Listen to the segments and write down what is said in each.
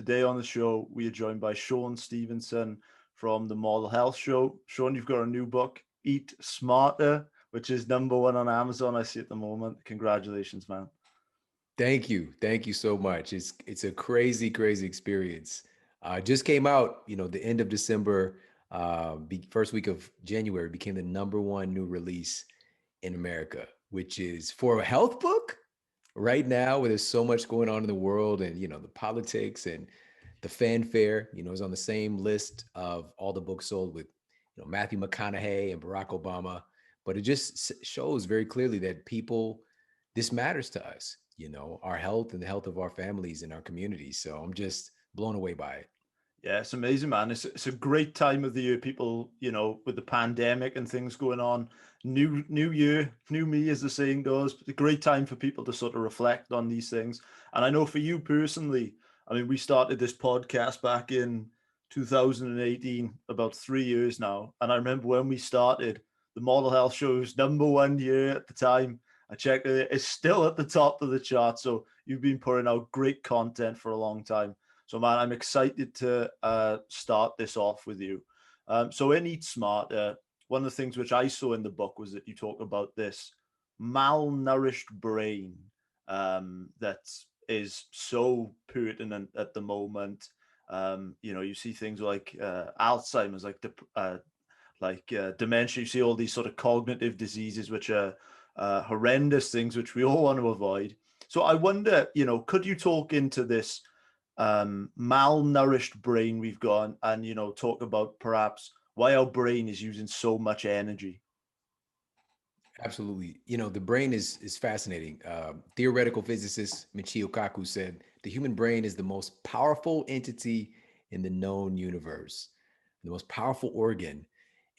today on the show, we are joined by Shawn Stevenson from the Model Health Show. Shawn, you've got a new book, Eat Smarter, which is #1 on Amazon, I see at the moment. Congratulations, man. Thank you. Thank you so much. It's a crazy, crazy experience. Just came out, the end of December, first week of January became the #1 new release in America, which is for a health book right now where there's so much going on in the world and, the politics and the fanfare, is on the same list of all the books sold with, Matthew McConaughey and Barack Obama. But it just shows very clearly that this matters to us, our health and the health of our families and our communities. So I'm just blown away by it. Yeah, it's amazing, man. It's a great time of the year. People, with the pandemic and things going on, new year, new me, as the saying goes. It's a great time for people to sort of reflect on these things. And I know for you personally, I mean, we started this podcast back in 2018, about 3 years now. And I remember when we started, the Model Health Show's #1 year at the time. I checked it; it's still at the top of the chart. So you've been putting out great content for a long time. So, man, I'm excited to start this off with you. So in Eat Smarter, one of the things which I saw in the book was that you talk about this malnourished brain that is so pertinent at the moment. You see things like Alzheimer's, like dementia. You see all these sort of cognitive diseases, which are horrendous things, which we all want to avoid. So I wonder, could you talk into this malnourished brain we've got and talk about perhaps why our brain is using so much energy? Absolutely. The brain is fascinating. Theoretical physicist Michio Kaku said the human brain is the most powerful entity in the known universe, the most powerful organ,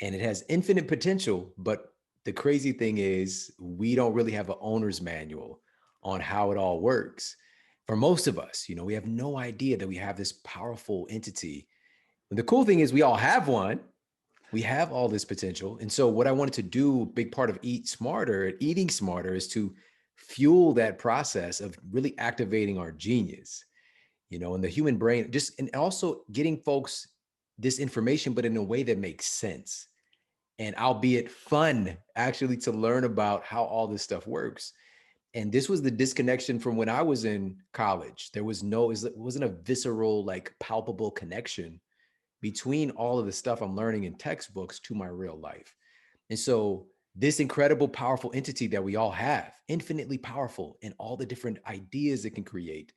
and it has infinite potential. But the crazy thing is, we don't really have an owner's manual on how it all works. For most of us, we have no idea that we have this powerful entity. And the cool thing is we all have one. We have all this potential. And so what I wanted to do, big part of eating smarter is to fuel that process of really activating our genius, and the human brain, and also getting folks this information, but in a way that makes sense. And albeit fun actually to learn about how all this stuff works. And this was the disconnection from when I was in college. It wasn't a visceral, like palpable connection between all of the stuff I'm learning in textbooks to my real life. And so this incredible, powerful entity that we all have, infinitely powerful in all the different ideas it can create,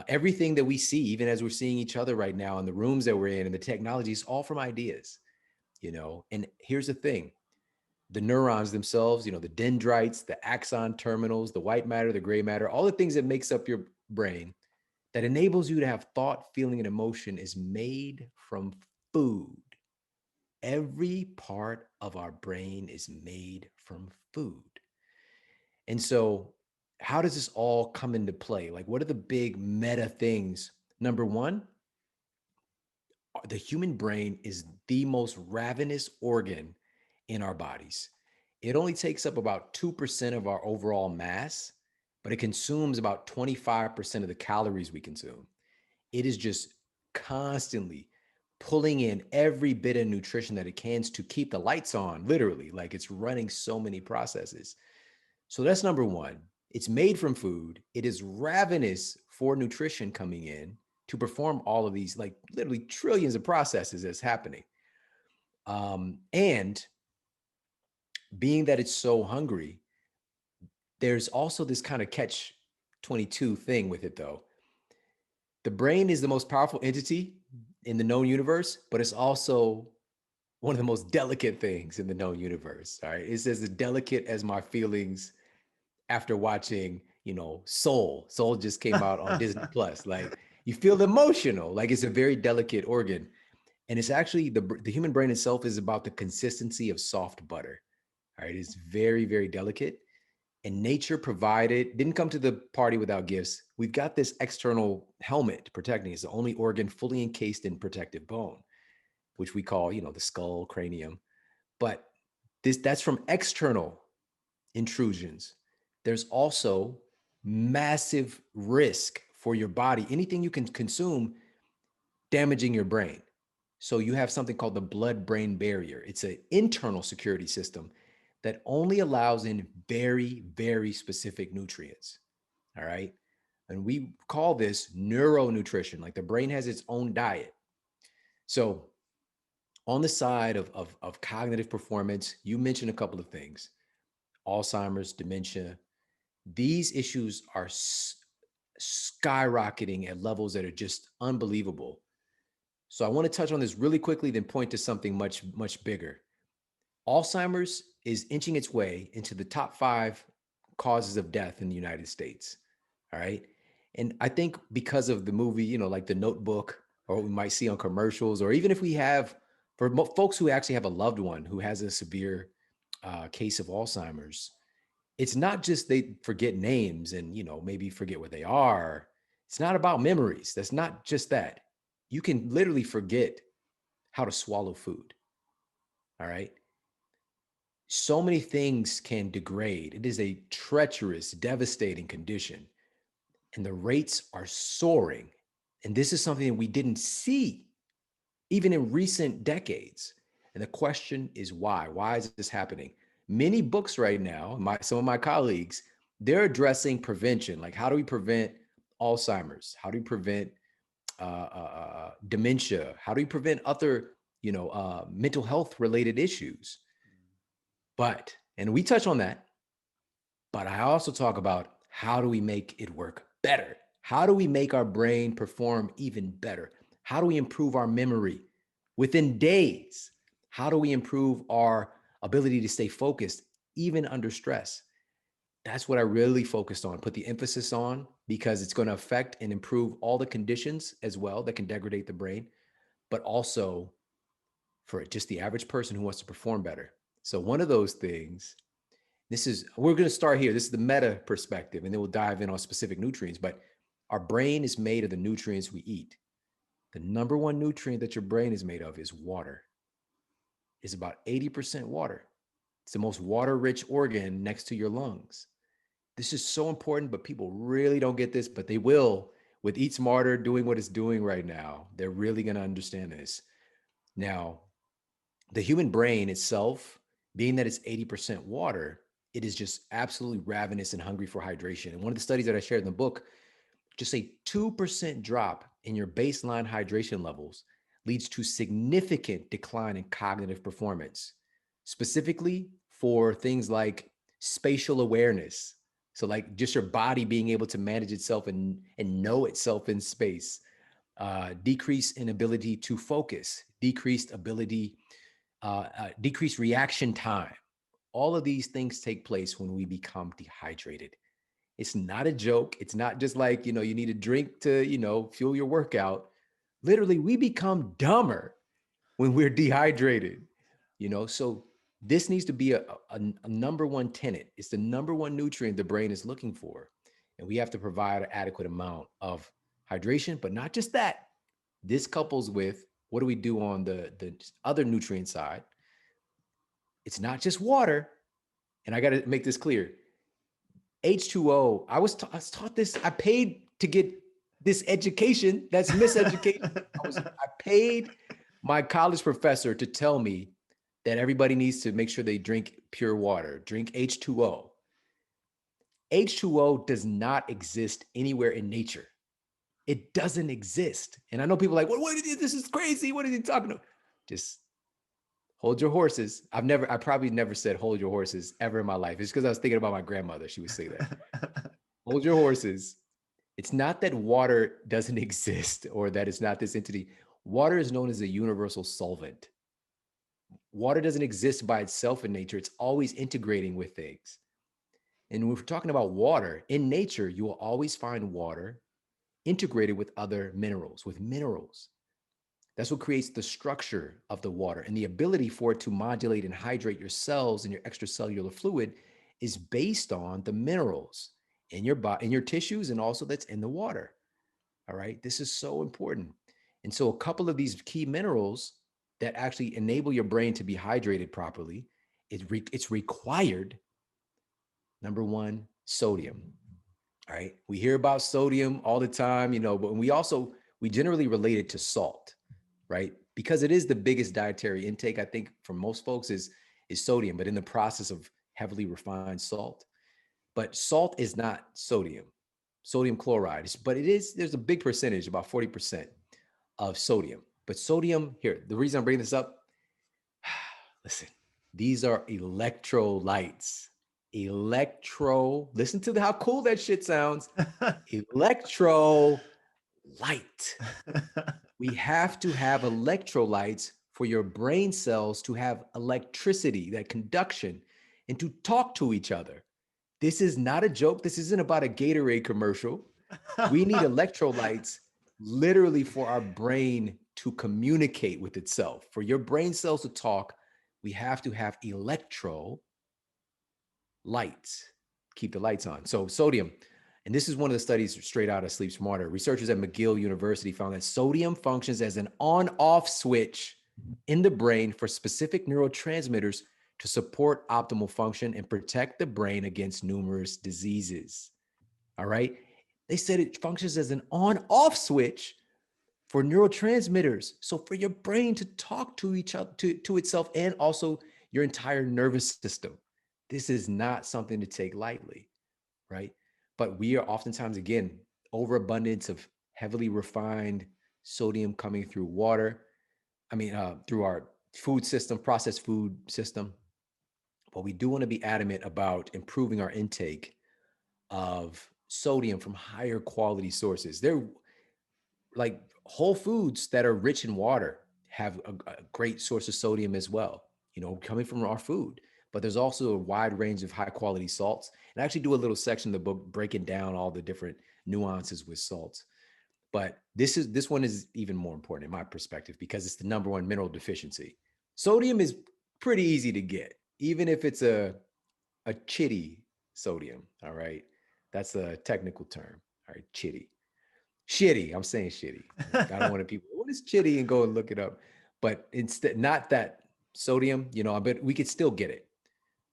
everything that we see, even as we're seeing each other right now in the rooms that we're in and the technology is all from ideas, And here's the thing, the neurons themselves, the dendrites, the axon terminals, the white matter, the gray matter, all the things that makes up your brain that enables you to have thought, feeling, and emotion is made from food. Every part of our brain is made from food. And so, how does this all come into play? Like, what are the big meta things? Number one, the human brain is the most ravenous organ in our bodies. It only takes up about 2% of our overall mass, but it consumes about 25% of the calories we consume. It is just constantly pulling in every bit of nutrition that it can to keep the lights on, literally, like it's running so many processes. So that's number one. It's made from food. It is ravenous for nutrition coming in to perform all of these, like literally trillions of processes that's happening. And being that it's so hungry, there's also this kind of catch 22 thing with it, though. The brain is the most powerful entity in the known universe, but it's also one of the most delicate things in the known universe. All right. It's as delicate as my feelings after watching, Soul. Soul just came out on Disney Plus. Like, you feel emotional. Like, it's a very delicate organ. And it's actually the human brain itself is about the consistency of soft butter. All right. It's very, very delicate. And nature provided, didn't come to the party without gifts. We've got this external helmet protecting. It's the only organ fully encased in protective bone, which we call, the skull, cranium. But that's from external intrusions. There's also massive risk for your body. Anything you can consume damaging your brain. So you have something called the blood-brain barrier. It's an internal security system that only allows in very, very specific nutrients. All right. And we call this neuronutrition. Like the brain has its own diet. So on the side of cognitive performance, you mentioned a couple of things: Alzheimer's, dementia. These issues are skyrocketing at levels that are just unbelievable. So I want to touch on this really quickly, then point to something much, much bigger. Alzheimer's is inching its way into the top 5 causes of death in the United States. All right. And I think because of the movie, like The Notebook, or what we might see on commercials, or even if we have, for folks who actually have a loved one who has a severe case of Alzheimer's, it's not just they forget names and, maybe forget where they are. It's not about memories. That's not just that. You can literally forget how to swallow food. All right. So many things can degrade. It is a treacherous, devastating condition, and the rates are soaring. And this is something that we didn't see even in recent decades. And the question is why? Why is this happening? Many books right now, some of my colleagues, they're addressing prevention. Like, how do we prevent Alzheimer's? How do we prevent dementia? How do we prevent other, mental health related issues? And we touch on that, but I also talk about how do we make it work better? How do we make our brain perform even better? How do we improve our memory within days? How do we improve our ability to stay focused even under stress? That's what I really focused on, put the emphasis on, because it's going to affect and improve all the conditions as well that can degrade the brain, but also for just the average person who wants to perform better. So one of those things, we're going to start here. This is the meta perspective, and then we'll dive in on specific nutrients, but our brain is made of the nutrients we eat. The number one nutrient that your brain is made of is water. It's about 80% water. It's the most water-rich organ next to your lungs. This is so important, but people really don't get this, but they will with Eat Smarter doing what it's doing right now. They're really going to understand this. Now, the human brain itself, being that it's 80% water, it is just absolutely ravenous and hungry for hydration. And one of the studies that I shared in the book, just a 2% drop in your baseline hydration levels leads to significant decline in cognitive performance, specifically for things like spatial awareness. So like just your body being able to manage itself and know itself in space, decrease in ability to focus, decreased reaction time. All of these things take place when we become dehydrated. It's not a joke. It's not just like, you need a drink to, fuel your workout. Literally, we become dumber when we're dehydrated, so this needs to be a number one tenet. It's the number one nutrient the brain is looking for. And we have to provide an adequate amount of hydration, but not just that. This couples with what do we do on the other nutrient side? It's not just water. And I got to make this clear. H2O, I was taught this. I paid to get this education. That's miseducation. I paid my college professor to tell me that everybody needs to make sure they drink pure water, drink H2O. H2O does not exist anywhere in nature. It doesn't exist. And I know people are like, what this is crazy. What are you talking about? Just hold your horses. I probably never said hold your horses ever in my life. It's because I was thinking about my grandmother. She would say that. Hold your horses. It's not that water doesn't exist or that it's not this entity. Water is known as a universal solvent. Water doesn't exist by itself in nature. It's always integrating with things. And when we're talking about water, in nature, you will always find water integrated with other minerals, with minerals. That's what creates the structure of the water, and the ability for it to modulate and hydrate your cells and your extracellular fluid is based on the minerals in your body, in your tissues, and also that's in the water. All right. This is so important. And so a couple of these key minerals that actually enable your brain to be hydrated properly, it's required. Number one, sodium. All right. We hear about sodium all the time, but we we generally relate it to salt, right? Because it is the biggest dietary intake, I think, for most folks is sodium, but in the process of heavily refined salt. But salt is not sodium chloride, but there's a big percentage, about 40% of sodium. But sodium, here, the reason I'm bringing this up, listen, these are electrolytes. Listen to how cool that shit sounds. Electrolyte. We have to have electrolytes for your brain cells to have electricity, that conduction, and to talk to each other. This is not a joke. This isn't about a Gatorade commercial. We need electrolytes literally for our brain to communicate with itself. For your brain cells to talk, we have to have electrolytes. Keep the lights on. So sodium, and this is one of the studies straight out of Sleep Smarter. Researchers at McGill University found that sodium functions as an on-off switch in the brain for specific neurotransmitters to support optimal function and protect the brain against numerous diseases. All right. They said it functions as an on-off switch for neurotransmitters. So for your brain to talk to each other, to itself, and also your entire nervous system. This is not something to take lightly, right? But we are oftentimes, again, overabundance of heavily refined sodium coming through water. Through our food system, processed food system. But we do want to be adamant about improving our intake of sodium from higher quality sources. They're like whole foods that are rich in water have a great source of sodium as well, coming from our food. But there's also a wide range of high quality salts. And I actually do a little section in the book breaking down all the different nuances with salts. But this one is even more important in my perspective because it's the number one mineral deficiency. Sodium is pretty easy to get, even if it's a chitty sodium. All right. That's a technical term. All right. Shitty. I'm saying shitty. I don't want people, what is chitty, and go and look it up. But instead, not that sodium, but we could still get it.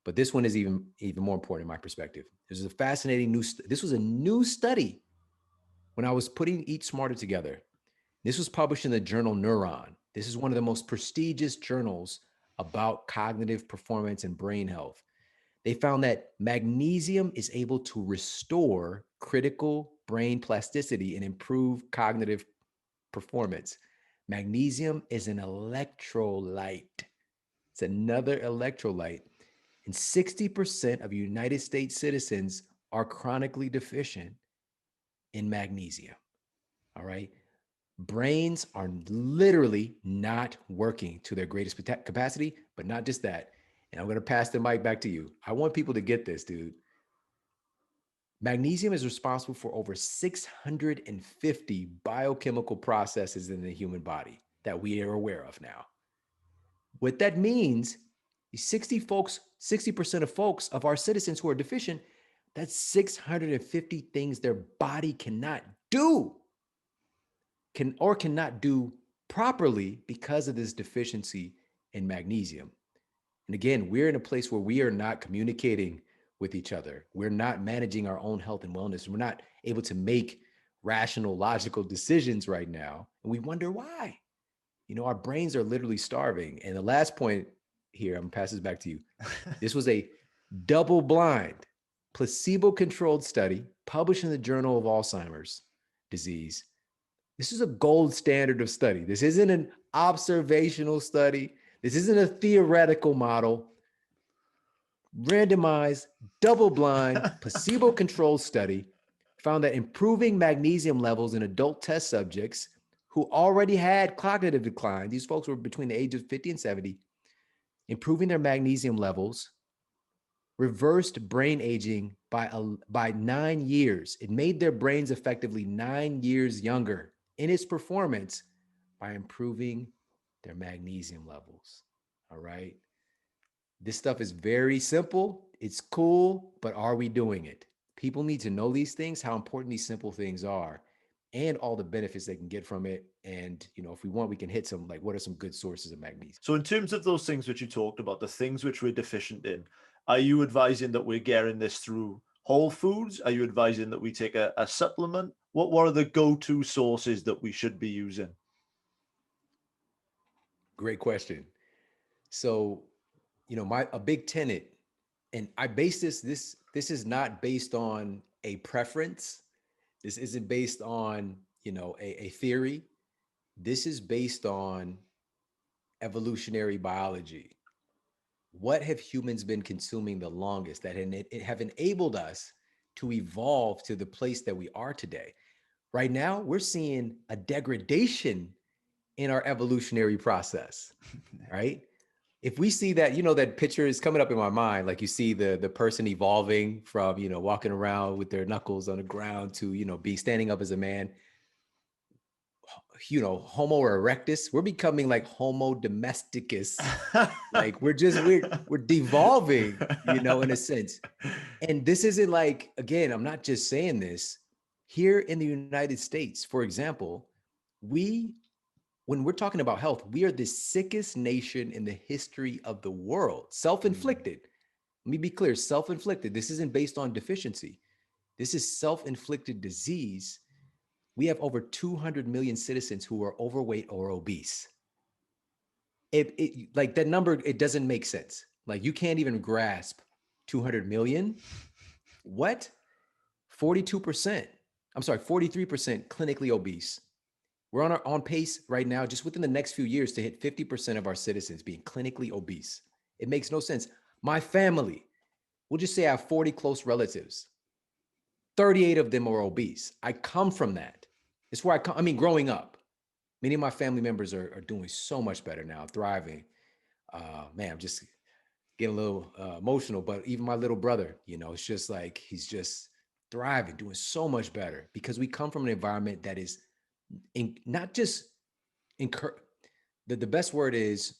But this one is even more important in my perspective. This is a fascinating this was a new study when I was putting Eat Smarter together. This was published in the journal Neuron. This is one of the most prestigious journals about cognitive performance and brain health. They found that magnesium is able to restore critical brain plasticity and improve cognitive performance. Magnesium is an electrolyte. It's another electrolyte. And 60% of United States citizens are chronically deficient in magnesium. All right. Brains are literally not working to their greatest capacity, but not just that. And I'm going to pass the mic back to you. I want people to get this, dude. Magnesium is responsible for over 650 biochemical processes in the human body that we are aware of now. What that means is 60% of folks, of our citizens who are deficient, that's 650 things their body cannot do, cannot do properly because of this deficiency in magnesium. And again, we're in a place where we are not communicating with each other. We're not managing our own health and wellness. We're not able to make rational, logical decisions right now. And we wonder why. Our brains are literally starving. And the last point here, I'm gonna pass this back to you. This was a double-blind, placebo-controlled study published in the Journal of Alzheimer's Disease. This is a gold standard of study. This isn't an observational study. This isn't a theoretical model. Randomized, double-blind, placebo-controlled study found that improving magnesium levels in adult test subjects who already had cognitive decline, these folks were between the ages of 50 and 70, improving their magnesium levels reversed brain aging by 9 years. It made their brains effectively 9 years younger in its performance by improving their magnesium levels. All right. This stuff is very simple. It's cool, but are we doing it? People need to know these things, how important these simple things are, and all the benefits they can get from it. And, if we want, we can hit some, like, what are some good sources of magnesium? So in terms of those things which you talked about, the things which we're deficient in, are you advising that we're getting this through whole foods? Are you advising that we take a supplement? what are the go-to sources that we should be using? Great question. So, a big tenet, and I base this is not based on a preference. This isn't based on, a theory. This is based on evolutionary biology. What have humans been consuming the longest that have enabled us to evolve to the place that we are today? Right now, we're seeing a degradation in our evolutionary process, right? If we see that, that picture is coming up in my mind, like you see the person evolving from, walking around with their knuckles on the ground to, be standing up as a man, Homo erectus, we're becoming like Homo domesticus. Like we're devolving, in a sense. And this isn't like, again, I'm not just saying this. Here in the United States, for example, when we're talking about health, we are the sickest nation in the history of the world. Self-inflicted. Let me be clear, self-inflicted. This isn't based on deficiency. This is self-inflicted disease. We have over 200 million citizens who are overweight or obese. Like that number, it doesn't make sense. Like you can't even grasp 200 million. What? 42%. I'm sorry, 43% clinically obese. We're on pace right now, just within the next few years, to hit 50% of our citizens being clinically obese. It makes no sense. My family, we'll just say I have 40 close relatives. 38 of them are obese. I come from that. It's where I come. I mean, growing up, many of my family members are doing so much better now, thriving. Man, I'm just getting a little emotional, but even my little brother, it's just like, he's just thriving, doing so much better because we come from an environment that is not just the best word is,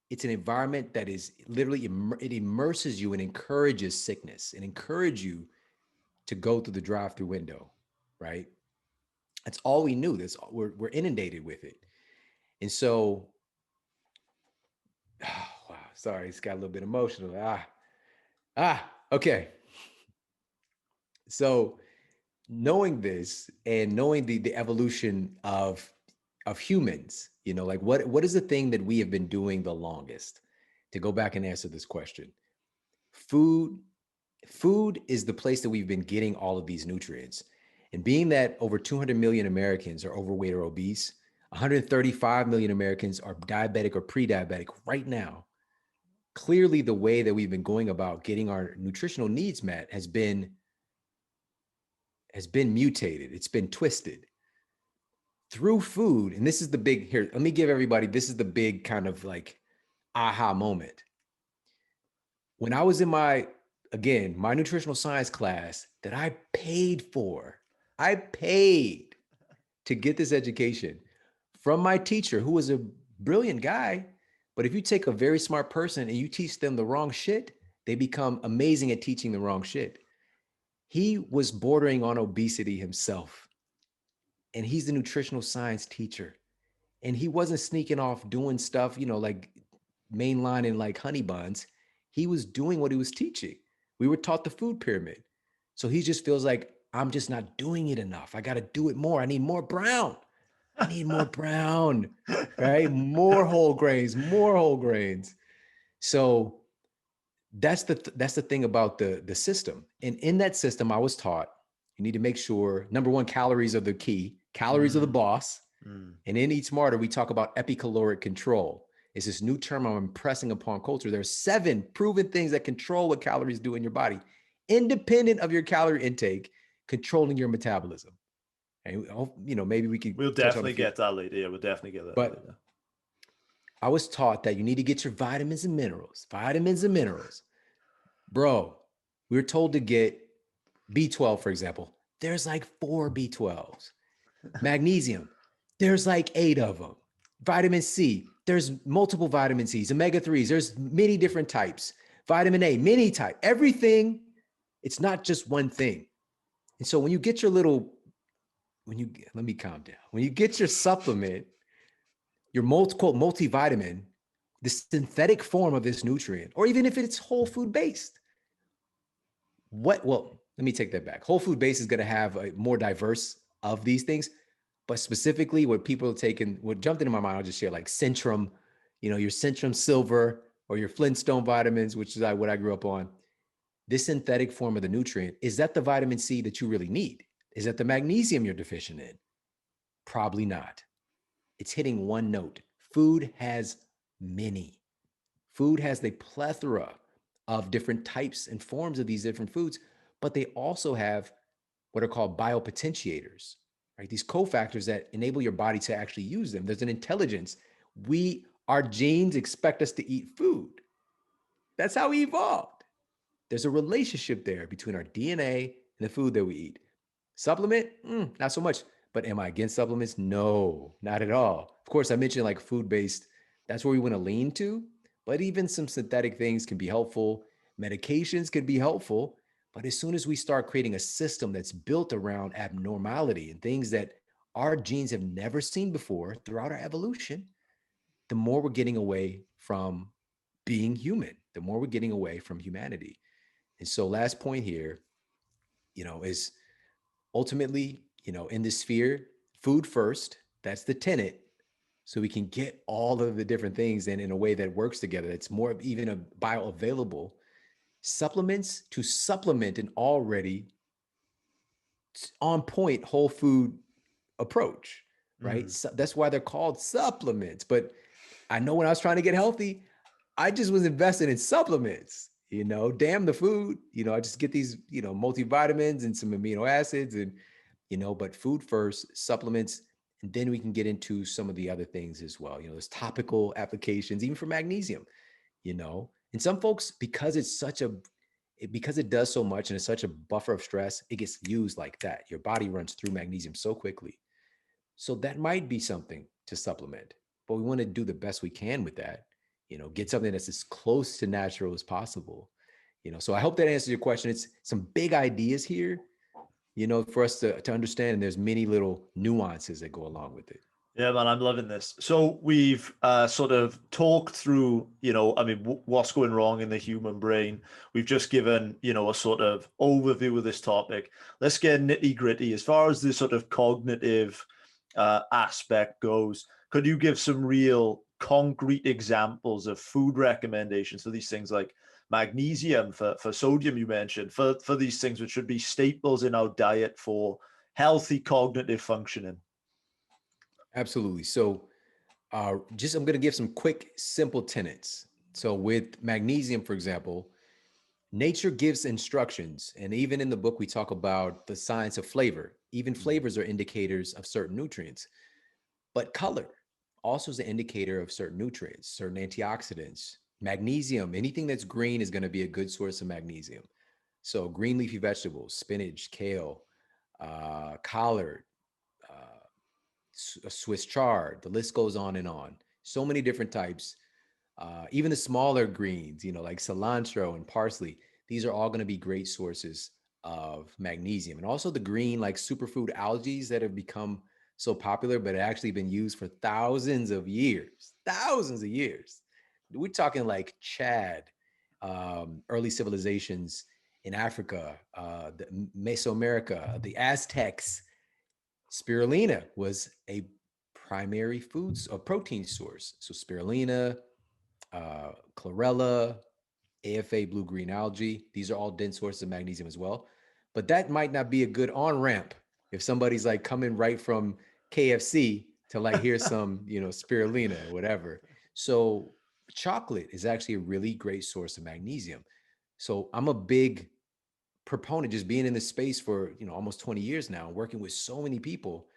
it's an environment that is literally, it immerses you and encourages sickness and encourages you to go through the drive-through window, right? That's all we knew. We're inundated with it. And so, wow, sorry, it's got a little bit emotional. Okay. So knowing this and knowing the evolution of humans, like what is the thing that we have been doing the longest? To go back and answer this question, food is the place that we've been getting all of these nutrients. And being that over 200 million Americans are overweight or obese, 135 million Americans are diabetic or pre-diabetic right now. Clearly, the way that we've been going about getting our nutritional needs met has been mutated. It's been twisted through food. And this is the big, here, let me give everybody, this is the big kind of like aha moment. When I was in my nutritional science class that I paid to get this education from my teacher, who was a brilliant guy. But if you take a very smart person and you teach them the wrong shit, they become amazing at teaching the wrong shit. He was bordering on obesity himself. And he's the nutritional science teacher. And he wasn't sneaking off doing stuff, like mainlining like honey buns. He was doing what he was teaching. We were taught the food pyramid. So he just feels like, I'm just not doing it enough. I got to do it more. I need more brown. Right? More whole grains. So that's the thing about the system. And in that system, I was taught, you need to make sure, number one, calories are the key. Calories are the boss. And in Eat Smarter, we talk about Epi Caloric Control. It's this new term I'm impressing upon culture. There are 7 proven things that control what calories do in your body, independent of your calorie intake, controlling your metabolism. And maybe we'll definitely get that later. Yeah, we'll definitely get that. But later. I was taught that you need to get your vitamins and minerals. Bro, we were told to get B12, for example. There's like 4 B12s. Magnesium, there's like 8 of them. Vitamin C, there's multiple vitamin C's. Omega-3s, there's many different types. Vitamin A, many types. Everything, it's not just one thing. And so when you get your let me calm down. When you get your supplement, your multivitamin, the synthetic form of this nutrient, or even if it's whole food based, let me take that back. Whole food based is going to have a more diverse of these things. But specifically what people are taking, what jumped into my mind, I'll just share like Centrum, your Centrum Silver or your Flintstone vitamins, which is what I grew up on. This synthetic form of the nutrient, is that the vitamin C that you really need? Is that the magnesium you're deficient in? Probably not. It's hitting one note. Food has many. Food has the plethora of different types and forms of these different foods, but they also have what are called biopotentiators, right? These cofactors that enable your body to actually use them. There's an intelligence. Our genes expect us to eat food. That's how we evolved. There's a relationship there between our DNA and the food that we eat. Supplement, not so much. But am I against supplements? No, not at all. Of course, I mentioned like food-based, that's where we want to lean to, but even some synthetic things can be helpful. Medications can be helpful. But as soon as we start creating a system that's built around abnormality and things that our genes have never seen before throughout our evolution, the more we're getting away from being human, the more we're getting away from humanity. And so last point here, is ultimately, in this sphere, food first, that's the tenet. So we can get all of the different things and in a way that works together. It's more of even a bioavailable supplements to supplement an already on point whole food approach, right? So that's why they're called supplements. But I know when I was trying to get healthy, I just was invested in supplements, damn the food, I just get these, multivitamins and some amino acids and, but food first, supplements, and then we can get into some of the other things as well. There's topical applications, even for magnesium, and some folks, because it does so much and it's such a buffer of stress, it gets used like that. Your body runs through magnesium so quickly. So that might be something to supplement, but we want to do the best we can with that, get something that's as close to natural as possible, so I hope that answers your question. It's some big ideas here, for us to understand, and there's many little nuances that go along with it. Yeah, man, I'm loving this. So we've sort of talked through, what's going wrong in the human brain. We've just given, a sort of overview of this topic. Let's get nitty gritty. As far as the sort of cognitive aspect goes, could you give some real concrete examples of food recommendations for these things like magnesium, for sodium you mentioned, for these things which should be staples in our diet for healthy cognitive functioning? Absolutely. So I'm going to give some quick, simple tenets. So with magnesium, for example, nature gives instructions. And even in the book, we talk about the science of flavor. Even flavors are indicators of certain nutrients. But color also is an indicator of certain nutrients, certain antioxidants. Magnesium, anything that's green is going to be a good source of magnesium. So green leafy vegetables, spinach, kale, collard, Swiss chard, the list goes on and on. So many different types. Even the smaller greens, like cilantro and parsley, these are all going to be great sources of magnesium. And also the green, like superfood algae that have become so popular, but actually been used for thousands of years. We're talking like Chad, early civilizations in Africa, the Mesoamerica, the Aztecs. Spirulina was a primary foods or protein source. So spirulina, chlorella, AFA, blue-green algae, these are all dense sources of magnesium as well. But that might not be a good on-ramp if somebody's like coming right from KFC to like, here's some, spirulina or whatever. So chocolate is actually a really great source of magnesium. So I'm a big proponent, just being in this space for, almost 20 years now, working with so many people.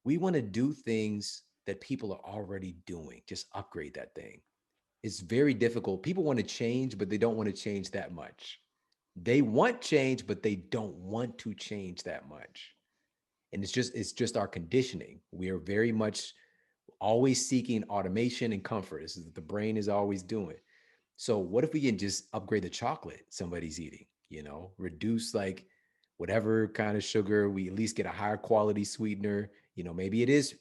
We want to do things that people are already doing, just upgrade that thing. It's very difficult. People want to change, but they don't want to change that much. They want change, but they don't want to change that much. And it's just our conditioning. We are very much always seeking automation and comfort. This is what the brain is always doing. So what if we can just upgrade the chocolate somebody's eating, reduce like whatever kind of sugar, we at least get a higher quality sweetener, maybe it is,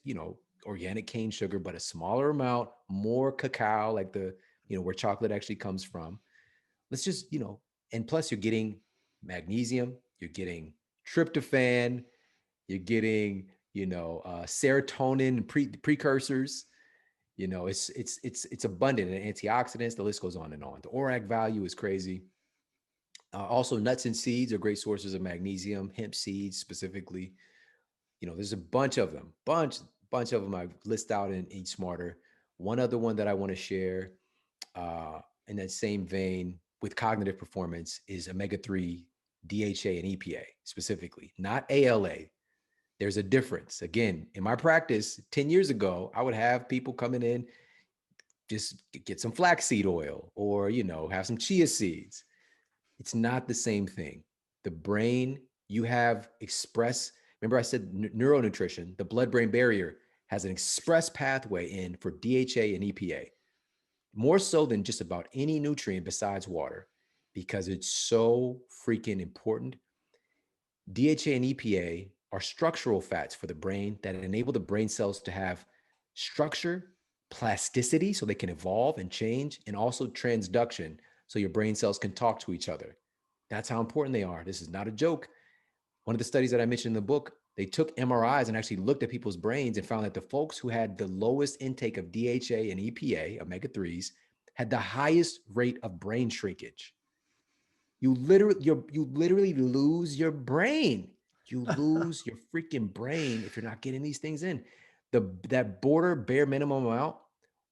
organic cane sugar, but a smaller amount, more cacao, like where chocolate actually comes from. Let's just, and plus you're getting magnesium, you're getting tryptophan, You're getting, serotonin precursors. It's abundant in antioxidants. The list goes on and on. The ORAC value is crazy. Also, nuts and seeds are great sources of magnesium. Hemp seeds specifically. There's a bunch of them. Bunch of them I list out in Eat Smarter. One other one that I want to share in that same vein with cognitive performance is omega-3, DHA, and EPA specifically, not ALA. There's a difference. Again, in my practice 10 years ago, I would have people coming in, just get some flaxseed oil or, have some chia seeds. It's not the same thing. The brain, you have remember I said neuronutrition, the blood-brain barrier has an express pathway in for DHA and EPA, more so than just about any nutrient besides water, because it's so freaking important. DHA and EPA are structural fats for the brain that enable the brain cells to have structure, plasticity, so they can evolve and change, and also transduction, so your brain cells can talk to each other. That's how important they are. This is not a joke. One of the studies that I mentioned in the book, they took MRIs and actually looked at people's brains and found that the folks who had the lowest intake of DHA and EPA, omega-3s, had the highest rate of brain shrinkage. You literally lose your brain. You lose your freaking brain if you're not getting these things in. That border bare minimum amount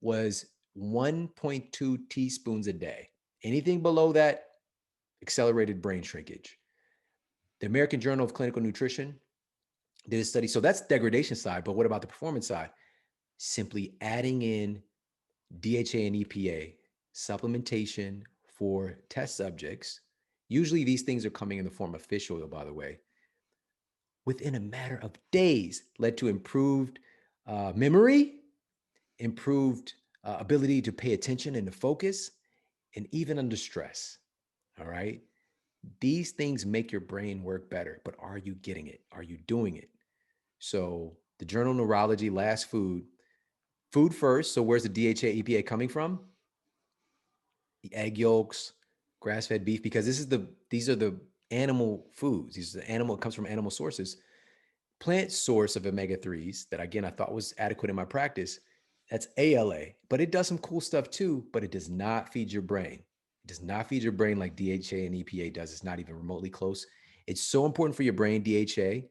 was 1.2 teaspoons a day. Anything below that, accelerated brain shrinkage. The American Journal of Clinical Nutrition did a study. So that's degradation side, but what about the performance side? Simply adding in DHA and EPA supplementation for test subjects. Usually these things are coming in the form of fish oil, by the way. Within a matter of days, led to improved memory, improved ability to pay attention and to focus, and even under stress. All right. These things make your brain work better, but are you getting it? Are you doing it? So the Journal of Neurology, last food first. So where's the DHA, EPA coming from? The egg yolks, grass-fed beef, because these are the animal foods. It comes from animal sources. Plant source of omega-3s that, again, I thought was adequate in my practice. That's ALA, but it does some cool stuff too, but it does not feed your brain. It does not feed your brain like DHA and EPA does. It's not even remotely close. It's so important for your brain, DHA.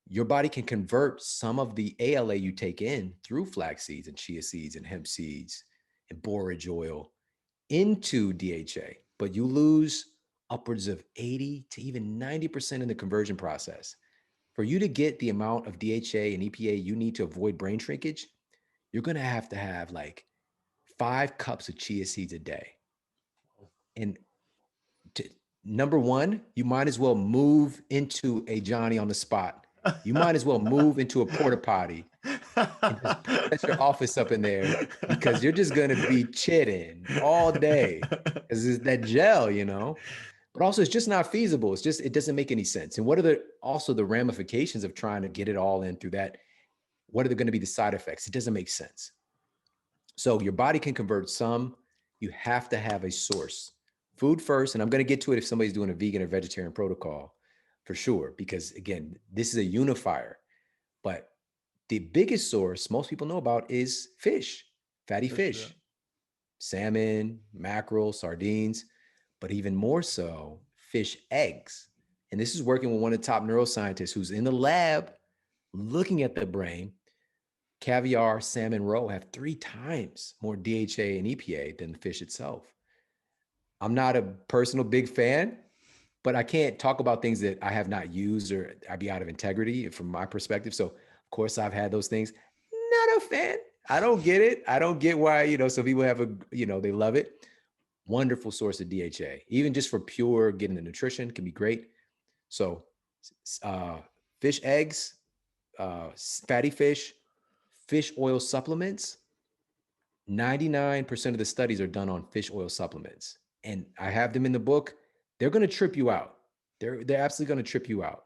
Your body can convert some of the ALA you take in through flax seeds and chia seeds and hemp seeds and borage oil into DHA, but you lose upwards of 80 to even 90% in the conversion process. For you to get the amount of DHA and EPA you need to avoid brain shrinkage, you're going to have like 5 cups of chia seeds a day. And number one, you might as well move into a Johnny on the spot. You might as well move into a porta potty and just set your office up in there, because you're just going to be chitting all day because it's that gel, but also it's just not feasible. It doesn't make any sense. And what are the ramifications of trying to get it all in through that? What are going to be the side effects? It doesn't make sense. So your body can convert some. You have to have a source. Food first, and I'm going to get to it if somebody's doing a vegan or vegetarian protocol for sure, because again, this is a unifier. But the biggest source most people know about is fish, fatty fish, sure. Salmon, mackerel, sardines, but even more so, fish eggs. And this is working with one of the top neuroscientists who's in the lab looking at the brain. Caviar, salmon, roe have 3 times more DHA and EPA than the fish itself. I'm not a personal big fan, but I can't talk about things that I have not used or I'd be out of integrity from my perspective. So of course I've had those things. Not a fan. I don't get it. I don't get why, some people have they love it. Wonderful source of DHA, even just for pure getting the nutrition can be great. So fish eggs, fatty fish oil supplements, 99% of the studies are done on fish oil supplements. And I have them in the book. They're going to trip you out. They're absolutely going to trip you out.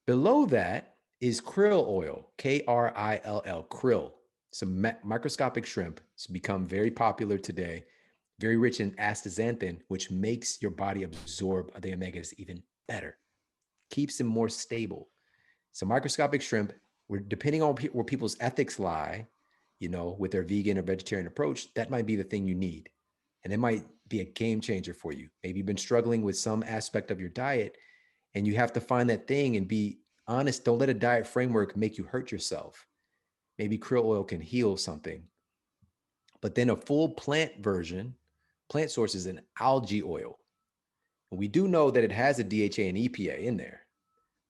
Below that is krill oil, Krill, krill. Some microscopic shrimp. It's become very popular today, very rich in astaxanthin, which makes your body absorb the omegas even better. keeps them more stable. So microscopic shrimp, we're depending on where people's ethics lie, with their vegan or vegetarian approach, that might be the thing you need. And it might be a game changer for you. Maybe you've been struggling with some aspect of your diet and you have to find that thing and be honest. Don't let a diet framework make you hurt yourself. Maybe krill oil can heal something. But then a full plant version, plant source is an algae oil. And we do know that it has a DHA and EPA in there,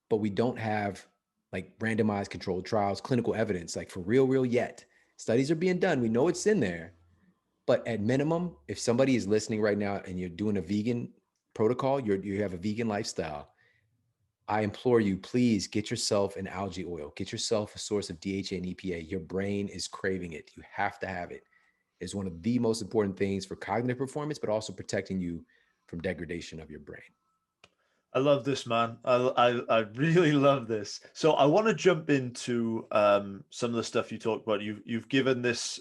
but we don't have like randomized controlled trials, clinical evidence, like for real yet. Studies are being done. We know it's in there, but at minimum, if somebody is listening right now and you're doing a vegan protocol, you have a vegan lifestyle, I implore you, please get yourself an algae oil. Get yourself a source of DHA and EPA. Your brain is craving it. You have to have it. It's one of the most important things for cognitive performance, but also protecting you from degradation of your brain. I love this, man. I really love this. So I want to jump into some of the stuff you talked about. You've given this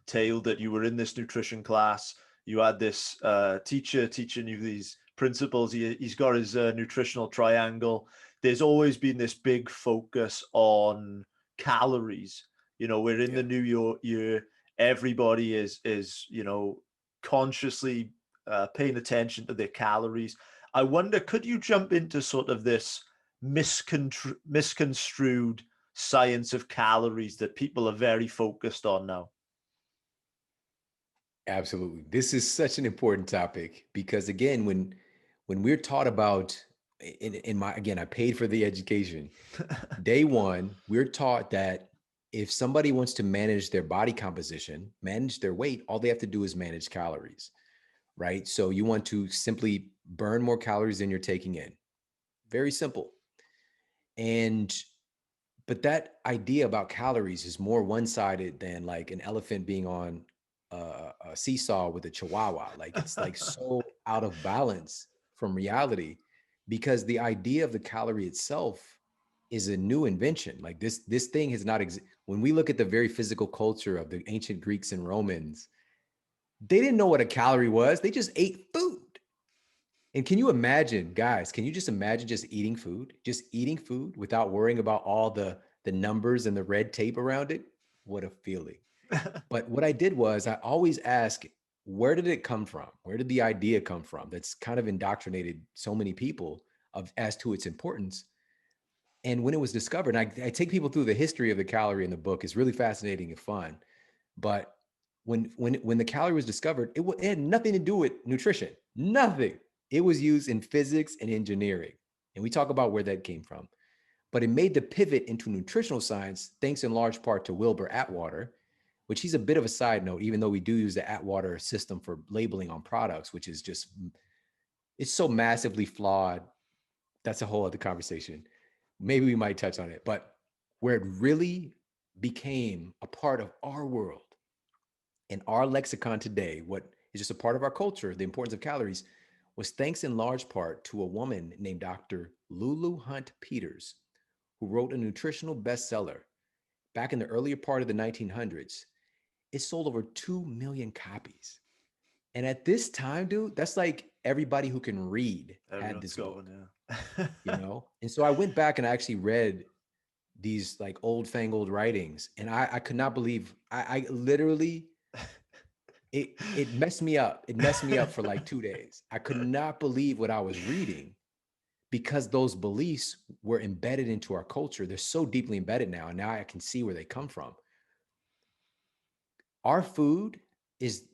tale that you were in this nutrition class. You had this teacher teaching you these principles. He's got his nutritional triangle. There's always been this big focus on calories. We're in the new year. Everybody is consciously paying attention to their calories. I wonder, could you jump into sort of this misconstrued science of calories that people are very focused on now? Absolutely. This is such an important topic because again, when we're taught about again, I paid for the education. Day one, we're taught that if somebody wants to manage their body composition, manage their weight, all they have to do is manage calories, right? So you want to simply burn more calories than you're taking in. Very simple. But that idea about calories is more one-sided than like an elephant being on a seesaw with a chihuahua. Like it's like so out of balance from reality because the idea of the calorie itself is a new invention. Like this thing has not when we look at the very physical culture of the ancient Greeks and Romans, they didn't know what a calorie was. They just ate food. And can you imagine, guys, can you just imagine just eating food without worrying about all the numbers and the red tape around it? What a feeling. But what I did was I always ask, where did it come from? Where did the idea come from? That's kind of indoctrinated so many people as to its importance. And when it was discovered, I take people through the history of the calorie in the book. It's really fascinating and fun. But when the calorie was discovered, it had nothing to do with nutrition. Nothing. It was used in physics and engineering. And we talk about where that came from. But it made the pivot into nutritional science, thanks in large part to Wilbur Atwater, which he's a bit of a side note, even though we do use the Atwater system for labeling on products, which is just, it's so massively flawed. That's a whole other conversation. Maybe we might touch on it. But where it really became a part of our world and our lexicon today, what is just a part of our culture, the importance of calories, was thanks in large part to a woman named Dr. Lulu Hunt Peters, who wrote a nutritional bestseller back in the earlier part of the 1900s. It sold over 2 million copies. And at this time, dude, that's like everybody who can read had this book, And so I went back and I actually read these like old fangled writings, and I could not believe I literally it messed me up. It messed me up for like 2 days. I could not believe what I was reading because those beliefs were embedded into our culture. They're so deeply embedded now, and now I can see where they come from. Our food is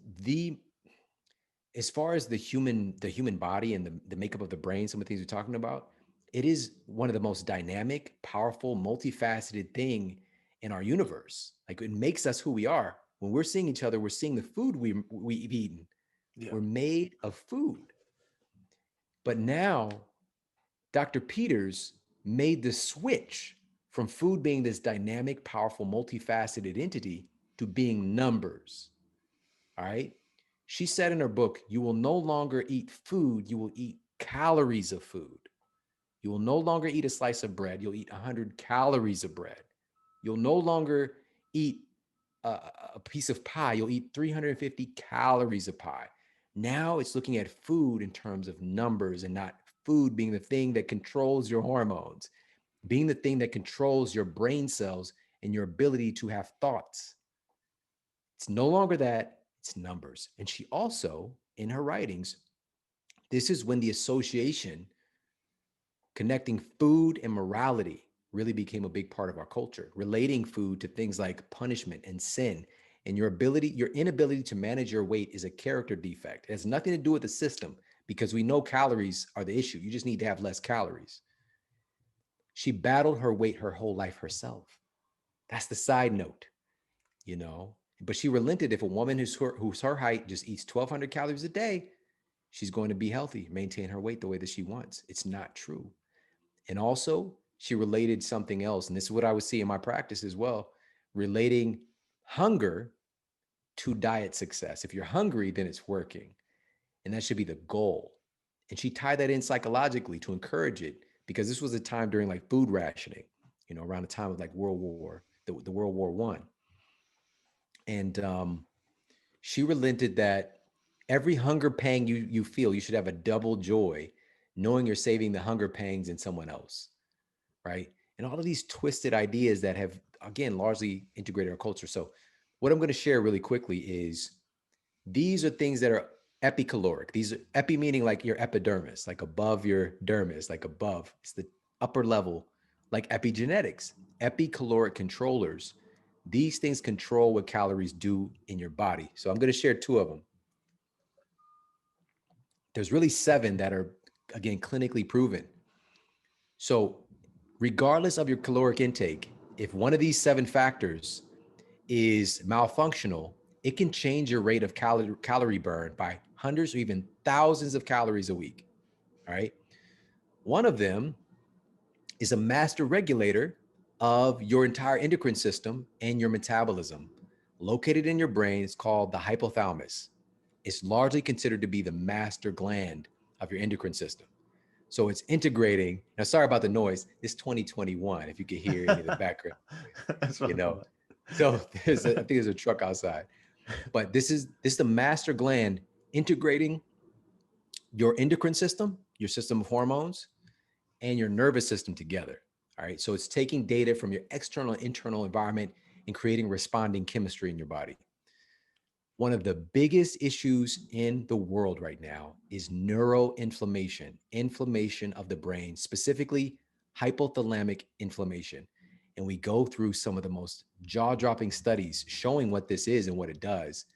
as far as the human body and the makeup of the brain, some of the things we're talking about, it is one of the most dynamic, powerful, multifaceted thing in our universe. Like it makes us who we are. When we're seeing each other, we're seeing the food we've eaten. Yeah. We're made of food. But now, Dr. Peters made the switch from food being this dynamic, powerful, multifaceted entity to being numbers. All right. She said in her book, you will no longer eat food, you will eat calories of food. You will no longer eat a slice of bread, you'll eat 100 calories of bread. You'll no longer eat a piece of pie, you'll eat 350 calories of pie. Now it's looking at food in terms of numbers and not food being the thing that controls your hormones, being the thing that controls your brain cells and your ability to have thoughts. It's no longer that, it's numbers. And she also, in her writings, this is when the association connecting food and morality really became a big part of our culture, relating food to things like punishment and sin. And your inability to manage your weight is a character defect. It has nothing to do with the system because we know calories are the issue. You just need to have less calories. She battled her weight her whole life herself. That's the side note, you know. But she relented. If a woman who's her height just eats 1,200 calories a day, she's going to be healthy, maintain her weight the way that she wants. It's not true. And also, she related something else. And this is what I would see in my practice as well, relating hunger to diet success. If you're hungry, then it's working. And that should be the goal. And she tied that in psychologically to encourage it, because this was a time during like food rationing, you know, around the time of like the World War One. And she relented that every hunger pang you feel, you should have a double joy, knowing you're saving the hunger pangs in someone else, right? And all of these twisted ideas that have, again, largely integrated our culture. So what I'm going to share really quickly is these are things that are epicaloric. These are epi meaning like your epidermis, like above your dermis, like above. It's the upper level, like epigenetics, Epi Caloric Controllers. These things control what calories do in your body. So I'm going to share two of them. There's really 7 that are, again, clinically proven. So regardless of your caloric intake, if one of these 7 factors is malfunctional, it can change your rate of calorie burn by hundreds or even thousands of calories a week. All right. One of them is a master regulator of your entire endocrine system and your metabolism. Located in your brain, it's called the hypothalamus. It's largely considered to be the master gland of your endocrine system. So it's integrating. Now, sorry about the noise. It's 2021. If you could hear any of the background noise, you know. So I think there's a truck outside. But this is the master gland integrating your endocrine system, your system of hormones, and your nervous system together. All right. So it's taking data from your external and internal environment and creating responding chemistry in your body. One of the biggest issues in the world right now is neuroinflammation, inflammation of the brain, specifically hypothalamic inflammation. And we go through some of the most jaw-dropping studies showing what this is and what it does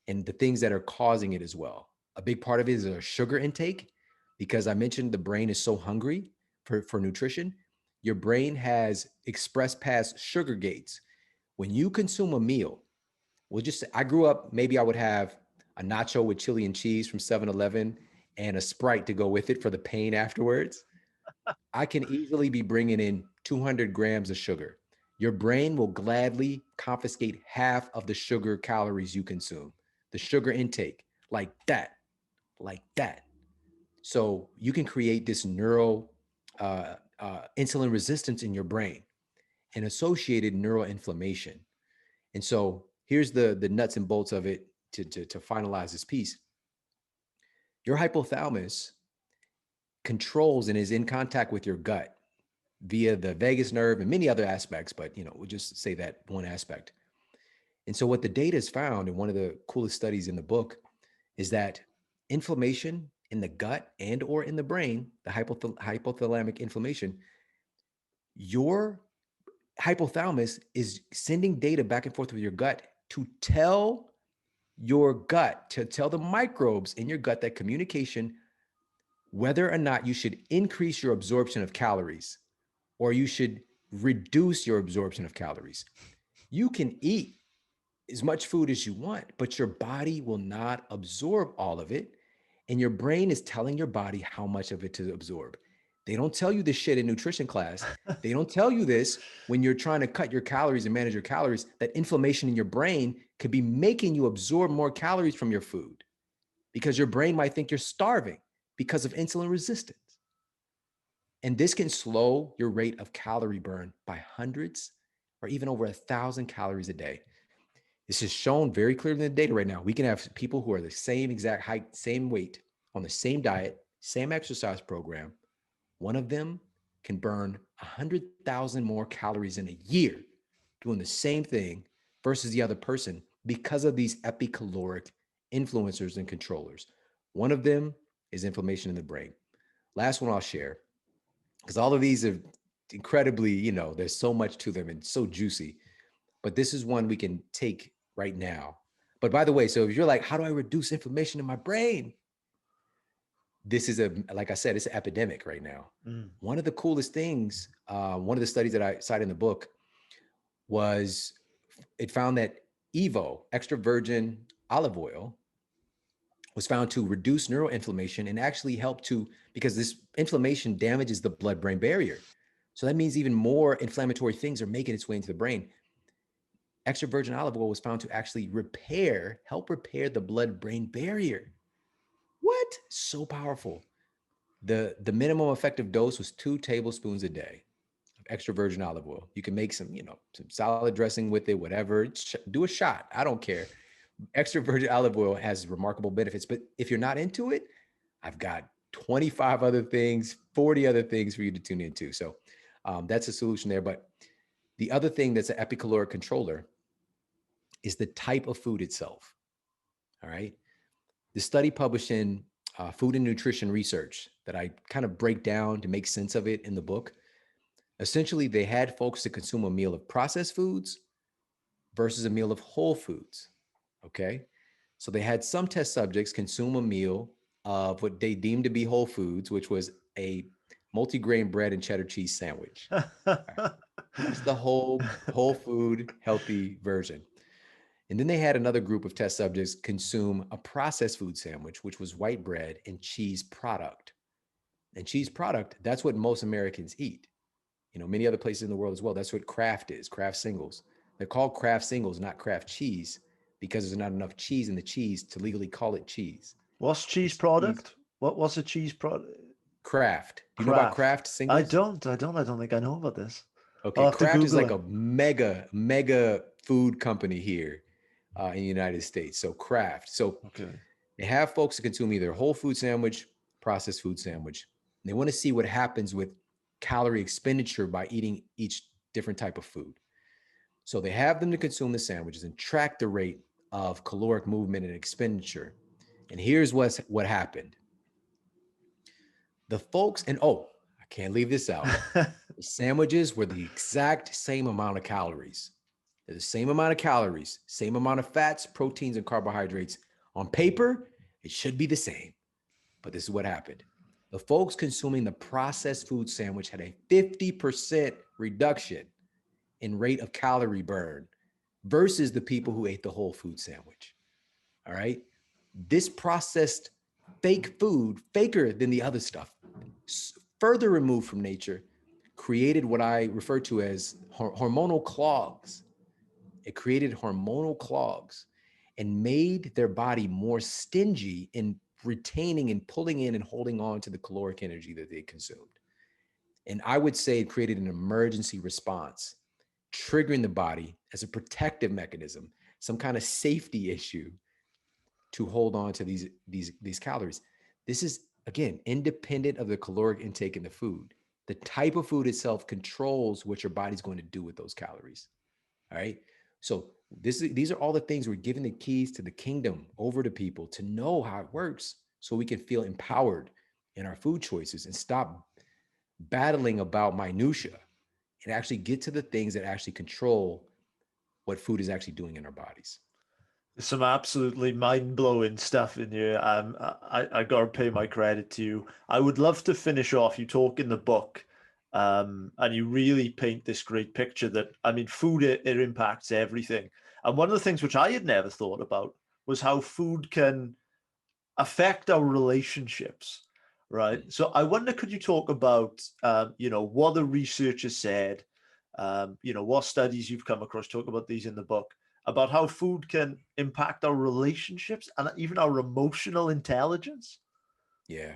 and the things that are causing it as well. A big part of it is our sugar intake, because I mentioned the brain is so hungry for nutrition. Your brain has express pass sugar gates. When you consume a meal, I grew up, maybe I would have a nacho with chili and cheese from 7-Eleven and a Sprite to go with it for the pain afterwards. I can easily be bringing in 200 grams of sugar. Your brain will gladly confiscate half of the sugar calories you consume, the sugar intake, like that. So you can create this neural insulin resistance in your brain and associated neuroinflammation. And so here's the nuts and bolts of it to finalize this piece. Your hypothalamus controls and is in contact with your gut via the vagus nerve and many other aspects, but we'll just say that one aspect. And so what the data has found, and one of the coolest studies in the book, is that inflammation in the gut and or in the brain, the hypothalamic inflammation, your hypothalamus is sending data back and forth with your gut to tell your gut, to tell the microbes in your gut, that communication, whether or not you should increase your absorption of calories or you should reduce your absorption of calories. You can eat as much food as you want, but your body will not absorb all of it. And your brain is telling your body how much of it to absorb. They don't tell you this shit in nutrition class. They don't tell you this when you're trying to cut your calories and manage your calories, that inflammation in your brain could be making you absorb more calories from your food because your brain might think you're starving because of insulin resistance. And this can slow your rate of calorie burn by hundreds or even over 1,000 calories a day. This is shown very clearly in the data right now. We can have people who are the same exact height, same weight, on the same diet, same exercise program, one of them can burn 100,000 more calories in a year doing the same thing versus the other person because of these Epi Caloric influencers and controllers. One of them is inflammation in the brain. Last one I'll share, because all of these are incredibly, there's so much to them and so juicy. But this is one we can take right now. But by the way, so if you're like, how do I reduce inflammation in my brain? This is like I said, it's an epidemic right now. One of the coolest things, one of the studies that I cite in the book was it found that EVO, extra virgin olive oil, was found to reduce neuroinflammation and actually help to, because this inflammation damages the blood-brain barrier. So that means even more inflammatory things are making its way into the brain. Extra virgin olive oil was found to actually help repair the blood-brain barrier. What? So powerful. The minimum effective dose was 2 tablespoons a day of extra virgin olive oil. You can make some salad dressing with it, whatever. Do a shot. I don't care. Extra virgin olive oil has remarkable benefits, but if you're not into it, I've got 25 other things, 40 other things for you to tune into. So that's a solution there. But the other thing that's an Epi Caloric Controller is the type of food itself. All right. The study published in Food and Nutrition Research that I kind of break down to make sense of it in the book. Essentially, they had folks to consume a meal of processed foods versus a meal of whole foods. Okay. So they had some test subjects consume a meal of what they deemed to be whole foods, which was a multigrain bread and cheddar cheese sandwich. That's the whole food, healthy version. And then they had another group of test subjects consume a processed food sandwich, which was white bread and cheese product. And cheese product, that's what most Americans eat. Many other places in the world as well. That's what Kraft is, Kraft singles. They're called Kraft singles, not Kraft cheese, because there's not enough cheese in the cheese to legally call it cheese. What's cheese product? Cheese. What's a cheese product? Kraft. Do you know about Kraft singles? I don't think I know about this. Okay, Kraft is like a mega food company here in the United States. So Kraft. So they have folks that consume either whole food sandwich, processed food sandwich. And they want to see what happens with calorie expenditure by eating each different type of food. So they have them to consume the sandwiches and track the rate of caloric movement and expenditure. And here's what happened. The folks, and I can't leave this out. The sandwiches were the exact same amount of calories. They're the same amount of calories, same amount of fats, proteins, and carbohydrates. On paper, it should be the same. But this is what happened. The folks consuming the processed food sandwich had a 50% reduction in rate of calorie burn versus the people who ate the whole food sandwich. All right. This processed fake food, faker than the other stuff, further removed from nature, created what I refer to as hormonal clogs. It created hormonal clogs and made their body more stingy in retaining and pulling in and holding on to the caloric energy that they consumed. And I would say it created an emergency response, triggering the body as a protective mechanism, some kind of safety issue to hold on to these calories. This is, again, independent of the caloric intake in the food. The type of food itself controls what your body's going to do with those calories. All right. So these are all the things we're giving the keys to the kingdom over to people to know how it works so we can feel empowered in our food choices and stop battling about minutia and actually get to the things that actually control what food is actually doing in our bodies. Some absolutely mind-blowing stuff in here. I gotta pay my credit to you. I would love to finish off. You talk in the book, and you really paint this great picture that, I mean, food, it impacts everything. And one of the things which I had never thought about was how food can affect our relationships, right? So I wonder, could you talk about, what the research has said, what studies you've come across, talk about these in the book, about how food can impact our relationships and even our emotional intelligence? Yeah.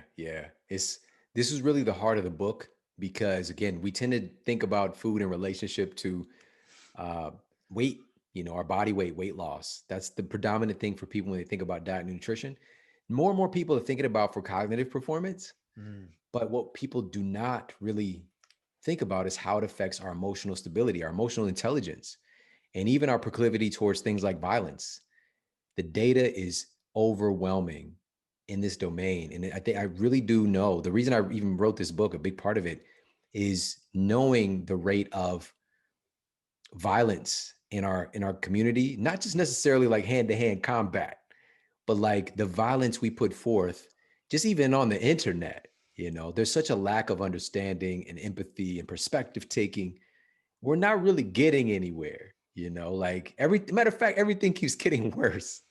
This is really the heart of the book because, again, we tend to think about food in relationship to weight, our body weight loss. That's the predominant thing for people when they think about diet and nutrition. More and more people are thinking about for cognitive performance, Mm. But what people do not really think about is how it affects our emotional stability, our emotional intelligence, and even our proclivity towards things like violence. The data is overwhelming in this domain. And I think I really do know the reason I even wrote this book, a big part of it is knowing the rate of violence in our community, not just necessarily like hand-to-hand combat, but like the violence we put forth, just even on the internet. There's such a lack of understanding and empathy and perspective taking. We're not really getting anywhere. Like every matter of fact, everything keeps getting worse.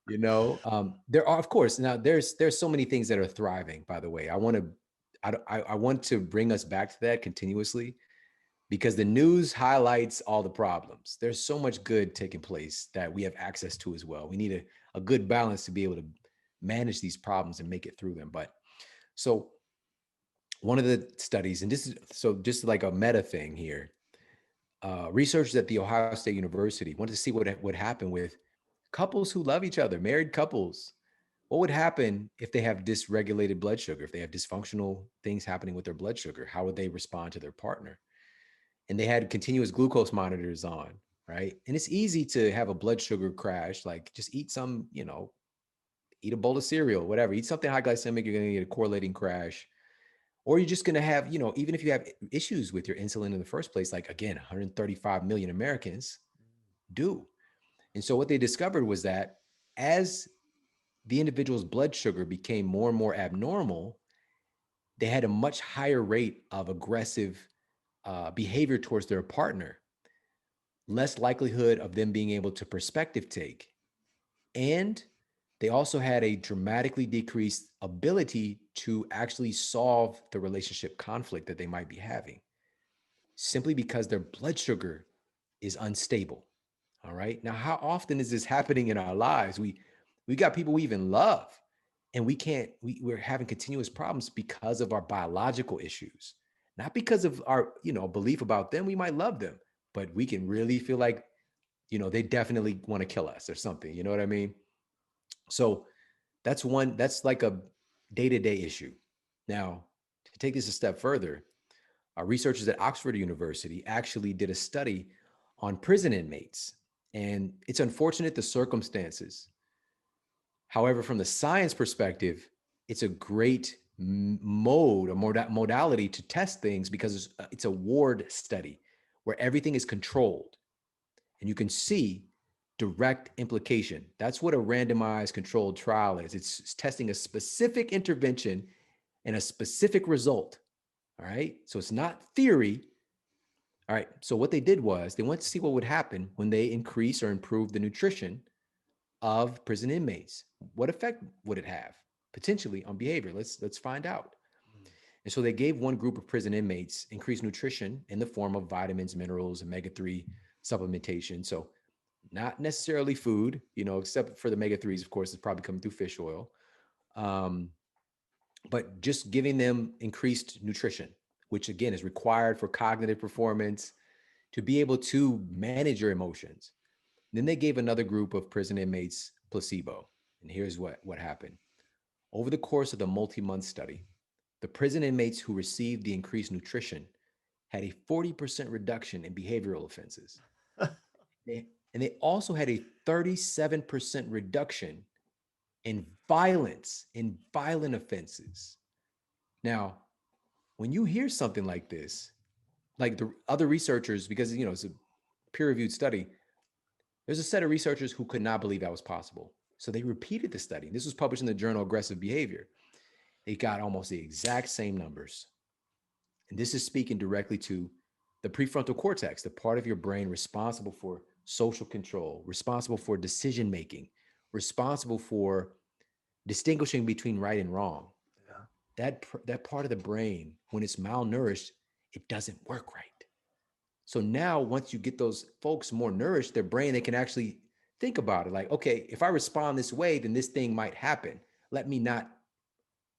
There are, of course, now there's so many things that are thriving. By the way, I want to bring us back to that continuously, because the news highlights all the problems. There's so much good taking place that we have access to as well. We need a good balance to be able to manage these problems and make it through them. But so one of the studies, and this is so just like a meta thing here, researchers at the Ohio State University wanted to see what would happen with couples who love each other, married couples. What would happen if they have dysregulated blood sugar, if they have dysfunctional things happening with their blood sugar? How would they respond to their partner? And they had continuous glucose monitors on, right? And it's easy to have a blood sugar crash, like just eat some, eat a bowl of cereal, whatever, eat something high glycemic, you're going to get a correlating crash. Or you're just going to have, even if you have issues with your insulin in the first place, like again, 135 million Americans do. And so what they discovered was that as the individual's blood sugar became more and more abnormal, they had a much higher rate of aggressive behavior towards their partner, less likelihood of them being able to perspective take. And they also had a dramatically decreased ability to actually solve the relationship conflict that they might be having, simply because their blood sugar is unstable. All right. Now, how often is this happening in our lives? We got people we even love, and we're having continuous problems because of our biological issues, not because of our, belief about them. We might love them, but we can really feel like, they definitely want to kill us or something. You know what I mean? So that's like a day-to-day issue. Now, to take this a step further, our researchers at Oxford University actually did a study on prison inmates. And it's unfortunate the circumstances. However, from the science perspective, it's a great mode or modality to test things, because it's a ward study where everything is controlled and you can see direct implication. That's what a randomized controlled trial is. It's testing a specific intervention and a specific result. All right. So it's not theory. All right. So what they did was they went to see what would happen when they increase or improve the nutrition of prison inmates. What effect would it have potentially on behavior? Let's find out. And so they gave one group of prison inmates increased nutrition in the form of vitamins, minerals, omega-3 supplementation. So not necessarily food, except for the omega-3s, of course, it's probably coming through fish oil. But just giving them increased nutrition, which again is required for cognitive performance, to be able to manage your emotions. Then they gave another group of prison inmates placebo. And here's what happened. Over the course of the multi-month study, the prison inmates who received the increased nutrition had a 40% reduction in behavioral offenses. And they also had a 37% reduction in violent offenses. Now, when you hear something like this, like the other researchers, because it's a peer-reviewed study, there's a set of researchers who could not believe that was possible. So they repeated the study. This was published in the journal Aggressive Behavior. They got almost the exact same numbers. And this is speaking directly to the prefrontal cortex, the part of your brain responsible for social control, responsible for decision making, responsible for distinguishing between right and wrong. Yeah. That part of the brain, when it's malnourished, it doesn't work right. So now once you get those folks more nourished, their brain, they can actually think about it like, okay, if I respond this way, then this thing might happen. Let me not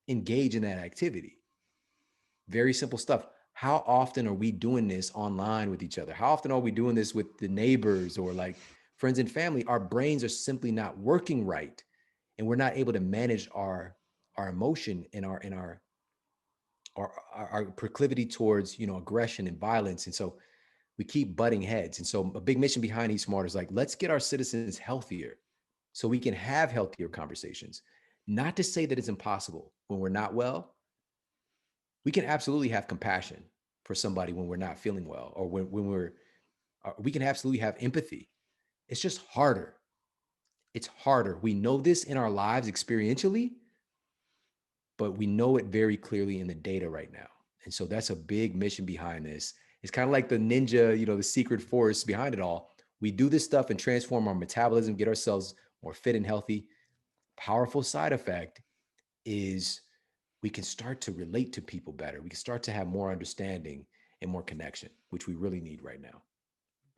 engage in that activity. Very simple stuff. How often are we doing this online with each other? How often are we doing this with the neighbors or like friends and family? Our brains are simply not working right, and we're not able to manage our our emotion and our proclivity towards, aggression and violence. And so we keep butting heads. And so a big mission behind Eat Smart is like, let's get our citizens healthier so we can have healthier conversations. Not to say that it's impossible when we're not well. We can absolutely have compassion for somebody when we're not feeling well, or we can absolutely have empathy. It's just harder. It's harder. We know this in our lives experientially, but we know it very clearly in the data right now. And so that's a big mission behind this. It's kind of like the ninja, the secret force behind it all. We do this stuff and transform our metabolism, get ourselves more fit and healthy. Powerful side effect is we can start to relate to people better. We can start to have more understanding and more connection, which we really need right now.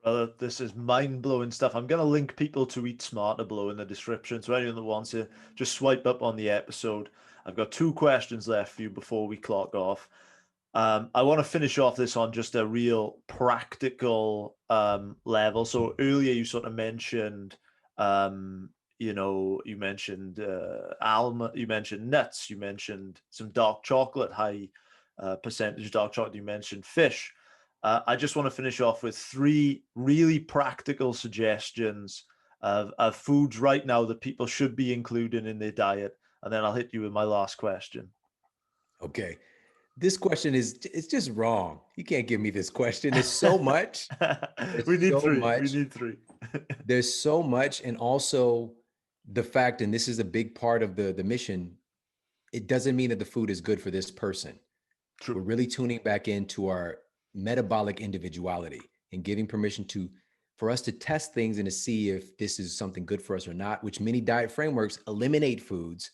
Brother, this is mind-blowing stuff. I'm going to link people to Eat Smarter below in the description. So anyone that wants to just swipe up on the episode. I've got 2 questions left for you before we clock off. I want to finish off this on just a real practical level. So earlier you sort of mentioned, you mentioned almond, you mentioned nuts, you mentioned some dark chocolate, high percentage dark chocolate, you mentioned fish. I just want to finish off with 3 really practical suggestions of foods right now that people should be including in their diet. And then I'll hit you with my last question. Okay. This question it's just wrong. You can't give me this question. There's so much. We There's need so 3. We much. need 3. There's so much. And also the fact, and this is a big part of the mission, it doesn't mean that the food is good for this person. True. We're really tuning back into our metabolic individuality and giving permission for us to test things and to see if this is something good for us or not, which many diet frameworks eliminate foods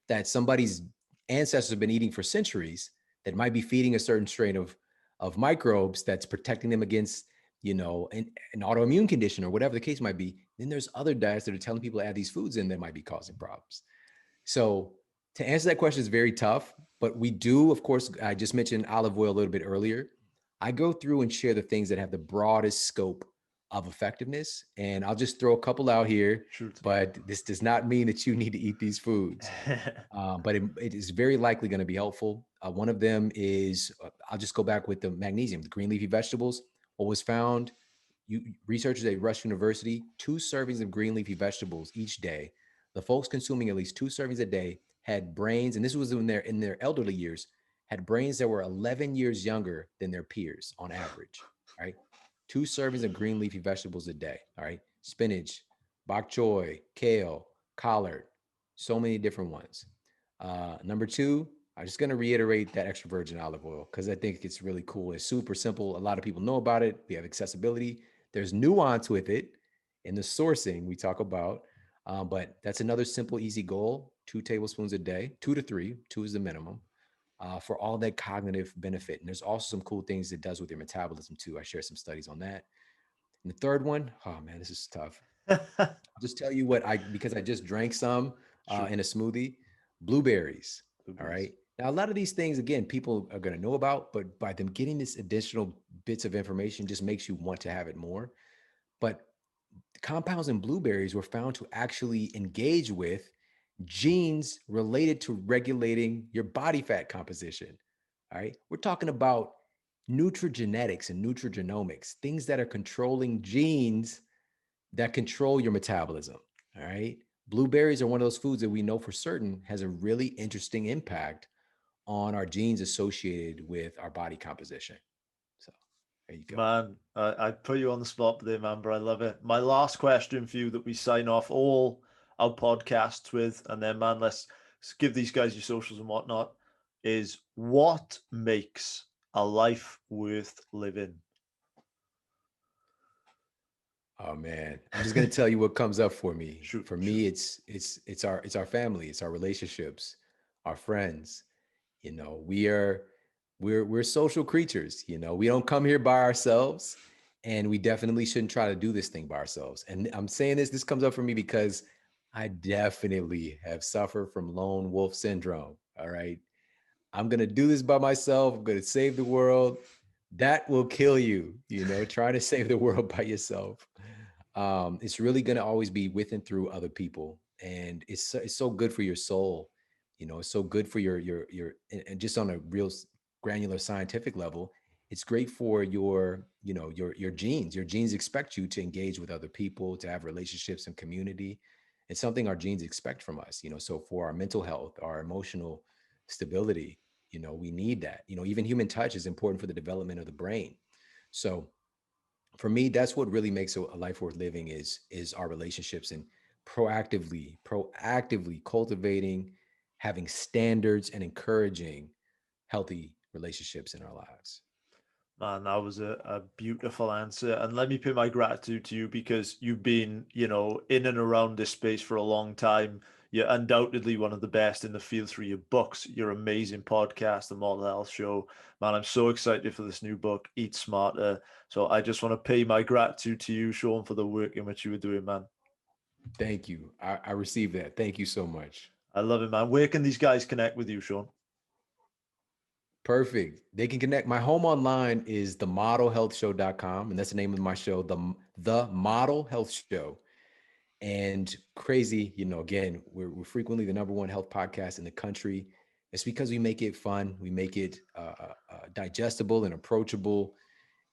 that somebody's ancestors have been eating for centuries that might be feeding a certain strain of microbes that's protecting them against, an autoimmune condition or whatever the case might be. Then there's other diets that are telling people to add these foods in that might be causing problems. So to answer that question is very tough, but we do, of course, I just mentioned olive oil a little bit earlier. I go through and share the things that have the broadest scope of effectiveness. And I'll just throw a couple out here, Shoot. but this does not mean that you need to eat these foods. But it is very likely going to be helpful. One of them is, I'll just go back with the magnesium, the green leafy vegetables. What was found, researchers at Rush University, 2 servings of green leafy vegetables each day. The folks consuming at least 2 servings a day had brains, and this was in their elderly years, had brains that were 11 years younger than their peers on average. All right. 2 servings of green leafy vegetables a day. All right. Spinach, bok choy, kale, collard, so many different ones. Number 2, I'm just going to reiterate that extra virgin olive oil because I think it's really cool. It's super simple. A lot of people know about it. We have accessibility. There's nuance with it in the sourcing we talk about. But that's another simple, easy goal. 2 tablespoons a day, 2 to 3, 2 is the minimum, for all that cognitive benefit. And there's also some cool things it does with your metabolism too. I share some studies on that. And the third one, oh man, this is tough. I'll just tell you because I just drank some in a smoothie, blueberries. All right. Now, a lot of these things, again, people are going to know about, but by them getting this additional bits of information just makes you want to have it more. But compounds in blueberries were found to actually engage with genes related to regulating your body fat composition. All right. We're talking about nutrigenetics and nutrigenomics, things that are controlling genes that control your metabolism. All right. Blueberries are one of those foods that we know for certain has a really interesting impact on our genes associated with our body composition. So there you go. Man, I put you on the spot there, man, but I love it. My last question for you that we sign off all our podcasts with, and then, man, let's give these guys your socials and whatnot, is what makes a life worth living? Oh man, I'm just gonna tell you what comes up for me. Shoot, For shoot. me, it's our family, it's our relationships, our friends. We're social creatures. We don't come here by ourselves, and we definitely shouldn't try to do this thing by ourselves. And I'm saying this comes up for me because I definitely have suffered from lone wolf syndrome. All right. I'm going to do this by myself. I'm going to save the world. That will kill you, trying to save the world by yourself. It's really going to always be with and through other people. And it's so good for your soul, It's so good for and just on a real granular scientific level, it's great for your genes. Your genes expect you to engage with other people, to have relationships and community. It's something our genes expect from us. So for our mental health, our emotional stability, we need that. Even human touch is important for the development of the brain. So for me, that's what really makes a life worth living is our relationships, and proactively cultivating, having standards, and encouraging healthy relationships in our lives. Man, that was a beautiful answer. And let me pay my gratitude to you because you've been, in and around this space for a long time. You're undoubtedly one of the best in the field through your books, your amazing podcast, the Model Health Show. Man, I'm so excited for this new book, Eat Smarter. So I just want to pay my gratitude to you, Shawn, for the work in which you were doing, man. Thank you. I received that. Thank you so much. I love it, man. Where can these guys connect with you, Shawn? Perfect. They can connect. My home online is themodelhealthshow.com, and that's the name of my show, the Model Health Show. And crazy, again, we're frequently the number one health podcast in the country. It's because we make it fun, we make it digestible and approachable.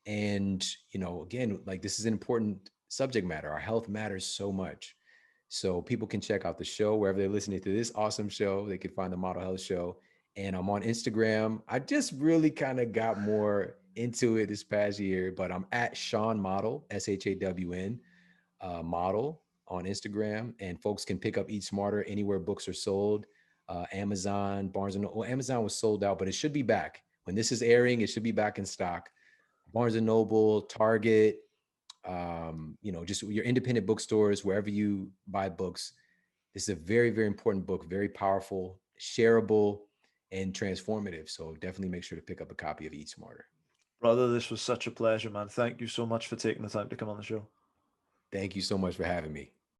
And again, like, this is an important subject matter. Our health matters so much. So people can check out the show wherever they're listening to this awesome show. They can find the Model Health Show. And I'm on Instagram. I just really kind of got more into it this past year, but I'm at Shawn Model, SHAWN Model on Instagram. And folks can pick up Eat Smarter anywhere books are sold. Amazon, Barnes and Noble. Well, Amazon was sold out, but it should be back. When this is airing, it should be back in stock. Barnes and Noble, Target, just your independent bookstores, wherever you buy books. This is a very, very important book, very powerful, shareable, and transformative. So definitely make sure to pick up a copy of Eat Smarter. Brother, this was such a pleasure, man. Thank you so much for taking the time to come on the show. Thank you so much for having me.